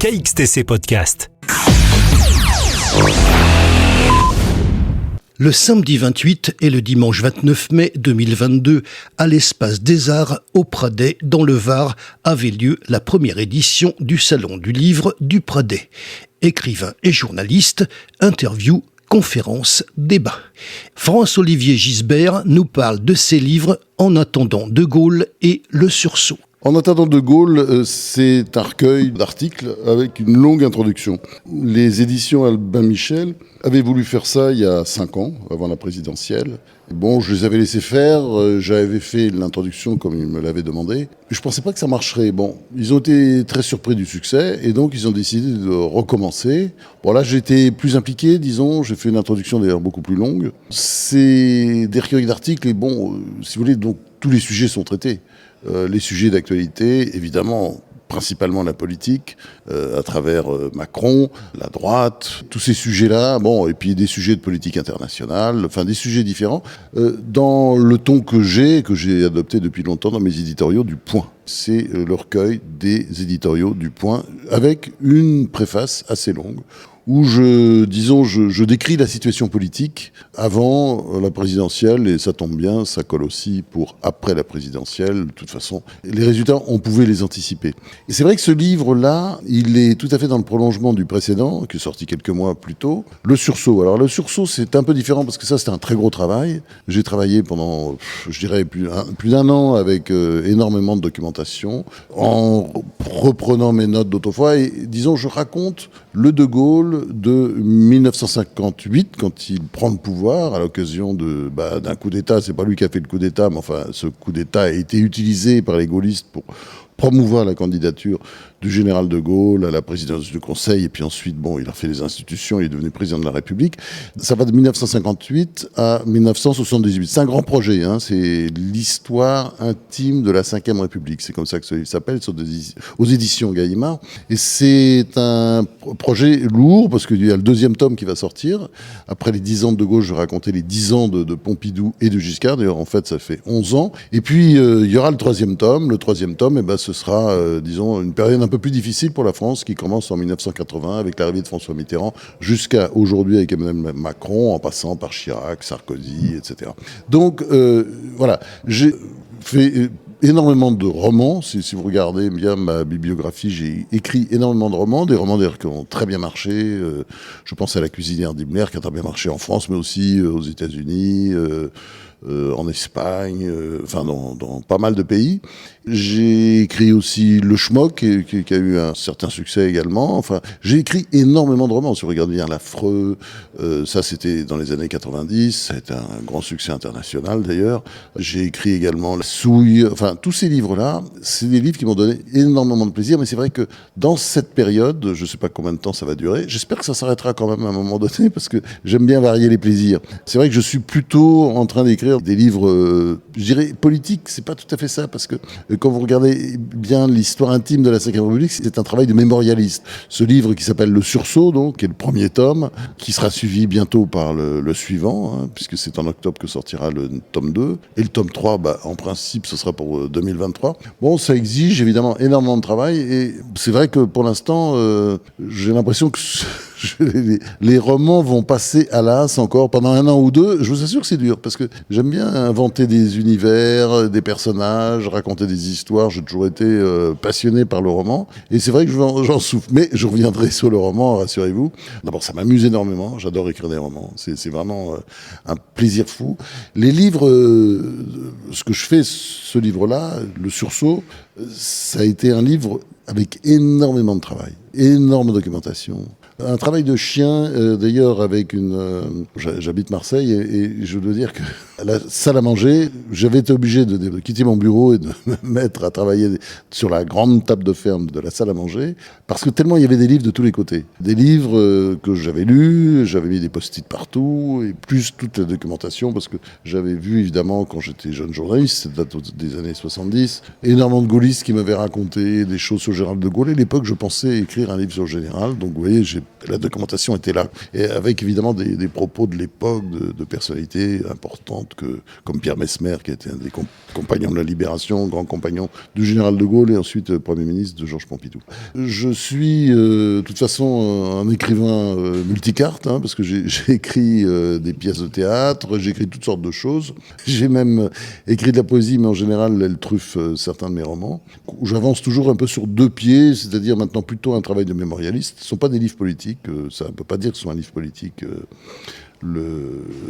KXTC Podcast. Le samedi 28 et le dimanche 29 mai 2022, à l'Espace des Arts, au Pradet, dans le Var, avait lieu la première édition du Salon du Livre du Pradet. Écrivains et journalistes, interviews, conférences, débats. France-Olivier Gisbert nous parle de ses livres En attendant De Gaulle et Le Sursaut. En attendant De Gaulle, c'est un recueil d'articles avec une longue introduction. Les éditions Albin Michel avaient voulu faire ça il y a 5 ans, avant la présidentielle. Bon, je les avais laissés faire, j'avais fait l'introduction comme ils me l'avaient demandé. Je pensais pas que ça marcherait. Bon, ils ont été très surpris du succès et donc ils ont décidé de recommencer. Bon là, j'ai été plus impliqué, disons, j'ai fait une introduction d'ailleurs beaucoup plus longue. C'est des recueils d'articles et bon, si vous voulez, donc tous les sujets sont traités. Les sujets d'actualité, évidemment, principalement la politique, à travers Macron, la droite, tous ces sujets-là, bon, et puis des sujets de politique internationale, enfin des sujets différents, dans le ton que j'ai adopté depuis longtemps dans mes éditoriaux du Point. C'est le recueil des éditoriaux du Point, avec une préface assez longue, où je décris la situation politique avant la présidentielle, et ça tombe bien, ça colle aussi pour après la présidentielle. De toute façon, les résultats, on pouvait les anticiper. Et c'est vrai que ce livre-là, il est tout à fait dans le prolongement du précédent, qui est sorti quelques mois plus tôt, Le Sursaut. Alors le Sursaut, c'est un peu différent, parce que ça, c'était un très gros travail. J'ai travaillé pendant, je dirais, plus d'un an avec énormément de documentation, en reprenant mes notes d'autrefois, et disons, je raconte le De Gaulle de 1958, quand il prend le pouvoir à l'occasion d'un coup d'État. C'est pas lui qui a fait le coup d'État, mais enfin, ce coup d'État a été utilisé par les gaullistes pour promouvoir la candidature du général de Gaulle à la présidence du Conseil, et puis ensuite, bon, il a fait les institutions, il est devenu président de la République. Ça va de 1958 à 1978. C'est un grand projet, hein, c'est l'histoire intime de la Ve République. C'est comme ça que ça s'appelle, aux éditions Gallimard. Et c'est un projet lourd, parce qu'il y a le 2e tome qui va sortir. Après les 10 ans de Gaulle, je vais raconter les 10 ans de Pompidou et de Giscard. D'ailleurs, en fait, ça fait 11 ans. Et puis, il y aura le 3e tome. Le 3e tome, ce sera, disons, une période un peu plus difficile pour la France, qui commence en 1980 avec l'arrivée de François Mitterrand, jusqu'à aujourd'hui avec Emmanuel Macron, en passant par Chirac, Sarkozy, etc. Donc, voilà, j'ai fait énormément de romans. Si vous regardez bien ma bibliographie, j'ai écrit énormément de romans, des romans d'ailleurs qui ont très bien marché. Je pense à La cuisinière d'Himmler, qui a très bien marché en France, mais aussi aux États-Unis, en Espagne, enfin dans pas mal de pays. J'ai écrit aussi Le Schmock, qui a eu un certain succès également. Enfin, j'ai écrit énormément de romans. Si vous regardez bien L'Affreux, ça c'était dans les années 90, ça a été un grand succès international d'ailleurs. J'ai écrit également La Souille. Enfin, tous ces livres-là, c'est des livres qui m'ont donné énormément de plaisir. Mais c'est vrai que dans cette période, je ne sais pas combien de temps ça va durer, j'espère que ça s'arrêtera quand même à un moment donné, parce que j'aime bien varier les plaisirs. C'est vrai que je suis plutôt en train d'écrire des livres, je dirais politiques. C'est pas tout à fait ça, parce que quand vous regardez bien l'histoire intime de la Ve République, c'est un travail de mémorialiste. Ce livre qui s'appelle Le Sursaut, donc, qui est le 1er tome, qui sera suivi bientôt par le suivant, hein, puisque c'est en octobre que sortira le tome 2. Et le tome 3, en principe, ce sera pour 2023. Bon, ça exige évidemment énormément de travail, et c'est vrai que pour l'instant, j'ai l'impression que les romans vont passer à l'as encore pendant 1 an ou 2. Je vous assure que c'est dur, parce que j'aime bien inventer des univers, des personnages, raconter des histoires. J'ai toujours été passionné par le roman, et c'est vrai que j'en souffre. Mais je reviendrai sur le roman, rassurez-vous. D'abord, ça m'amuse énormément. J'adore écrire des romans. C'est vraiment un plaisir fou. Les livres, ce que je fais, ce livre-là, Le Sursaut, ça a été un livre avec énormément de travail, énorme documentation. Un travail de chien, d'ailleurs, avec j'habite Marseille, et je dois dire que à la salle à manger, j'avais été obligé de quitter mon bureau et de me mettre à travailler sur la grande table de ferme de la salle à manger, parce que tellement il y avait des livres de tous les côtés. Des livres que j'avais lus, j'avais mis des post-it partout, et plus toute la documentation, parce que j'avais vu, évidemment, quand j'étais jeune journaliste, ça date des années 70, énormément de gaullistes qui m'avaient raconté des choses sur le général de Gaulle. Et à l'époque, je pensais écrire un livre sur le général, donc vous voyez, la documentation était là, et avec évidemment des propos de l'époque, de personnalités importantes importantes comme Pierre Messmer, qui était un des compagnons de la Libération, grand compagnon du général de Gaulle et ensuite Premier ministre de Georges Pompidou. Je suis de toute façon un écrivain multicarte, parce que j'ai écrit des pièces de théâtre, j'ai écrit toutes sortes de choses. J'ai même écrit de la poésie, mais en général, elle truffe certains de mes romans. J'avance toujours un peu sur deux pieds, c'est-à-dire maintenant plutôt un travail de mémorialiste. Ce ne sont pas des livres politiques, ça ne peut pas dire que ce soit un livre politique.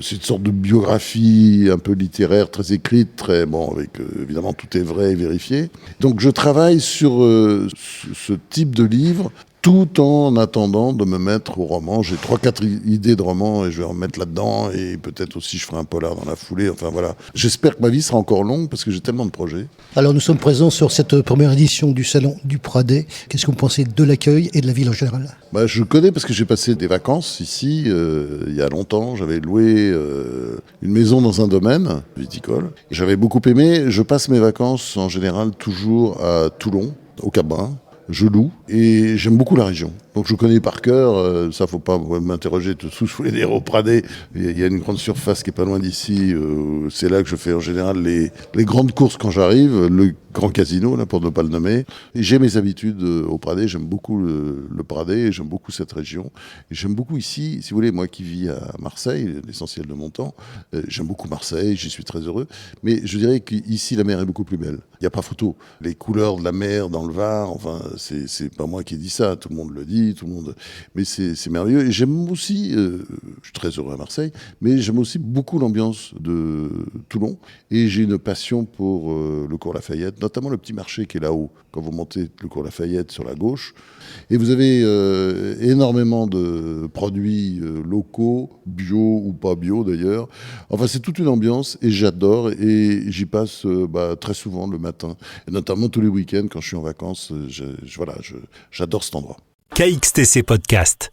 C'est une sorte de biographie un peu littéraire, très écrite, avec évidemment tout est vrai et vérifié. Donc je travaille sur ce type de livre, tout en attendant de me mettre au roman. J'ai 3-4 idées de romans et je vais en mettre là-dedans, et peut-être aussi je ferai un polar dans la foulée. Enfin voilà. J'espère que ma vie sera encore longue parce que j'ai tellement de projets. Alors nous sommes présents sur cette première édition du Salon du Pradet. Qu'est-ce que vous pensez de l'accueil et de la ville en général ? Je connais parce que j'ai passé des vacances ici il y a longtemps. J'avais loué une maison dans un domaine viticole. J'avais beaucoup aimé. Je passe mes vacances en général toujours à Toulon, au Cap-Brun. Je loue et j'aime beaucoup la région. Donc je connais par cœur, ça faut pas m'interroger tout sous les au Pradet. Il y a une grande surface qui est pas loin d'ici, c'est là que je fais en général les grandes courses quand j'arrive, le grand casino là pour ne pas le nommer. Et j'ai mes habitudes au Pradet, j'aime beaucoup le Pradet, j'aime beaucoup cette région. Et j'aime beaucoup ici, si vous voulez, moi qui vis à Marseille, l'essentiel de mon temps, j'aime beaucoup Marseille, j'y suis très heureux. Mais je dirais qu'ici la mer est beaucoup plus belle. Il n'y a pas photo. Les couleurs de la mer dans le Var, enfin c'est pas moi qui dis ça, tout le monde le dit. Tout le monde, mais c'est merveilleux. Et j'aime aussi, je suis très heureux à Marseille, mais j'aime aussi beaucoup l'ambiance de Toulon. Et j'ai une passion pour le cours Lafayette, notamment le petit marché qui est là-haut, quand vous montez le cours Lafayette sur la gauche. Et vous avez énormément de produits locaux, bio ou pas bio d'ailleurs. Enfin, c'est toute une ambiance et j'adore. Et j'y passe très souvent le matin, et notamment tous les week-ends quand je suis en vacances. J'adore cet endroit. KXTC Podcast.